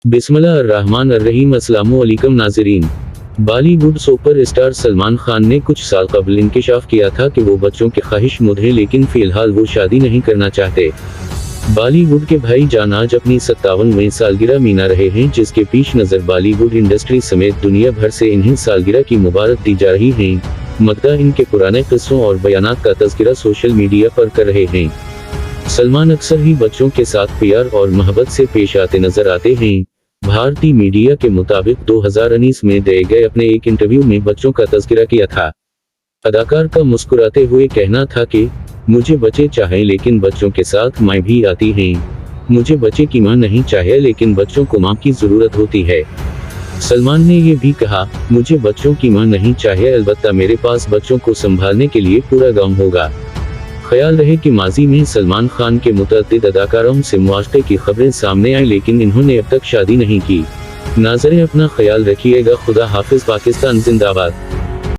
बिस्मिल्लाहिर्रहमानिर्रहीम। अस्सलामुअलैकुम नाज़रीन। बॉलीवुड सुपर स्टार सलमान खान ने कुछ साल कबल इंकिशाफ किया था कि वो बच्चों के ख्वाहिशमंद हैं, लेकिन फिलहाल वो शादी नहीं करना चाहते। बॉलीवुड के भाईजान आज अपनी 57वीं सालगिरह मना रहे हैं, जिसके पेश नज़र बॉलीवुड इंडस्ट्री समेत दुनिया भर से इन्हें सालगिरह की मुबारक दी जा रही है। मद्दाह इनके पुराने किस्सों और बयानात का तज़किरा सोशल मीडिया पर कर रहे हैं। सलमान अक्सर ही बच्चों के साथ प्यार और मोहब्बत से पेश आते नजर आते हैं। भारतीय मीडिया के मुताबिक 2019 में दिए गए अपने एक इंटरव्यू में बच्चों का तज़किरा किया था। अदाकार का मुस्कुराते हुए कहना था कि मुझे बच्चे चाहे लेकिन बच्चों के साथ माँ भी आती है। मुझे बच्चे की माँ नहीं चाहिए, लेकिन बच्चों को माँ की ज़रूरत होती है। सलमान ने ये भी कहा, मुझे बच्चों की माँ नहीं चाहिए, अलबत्ता मेरे पास बच्चों को संभालने के लिए पूरा गाँव होगा। ख्याल रहे कि माजी में सलमान खान के मुतअद्दिद अदाकारों से मुआशक़े की खबरें सामने आई, लेकिन इन्होंने अब तक शादी नहीं की। नाज़रीन, अपना ख्याल रखिएगा। खुदा हाफिज़। पाकिस्तान जिंदाबाद।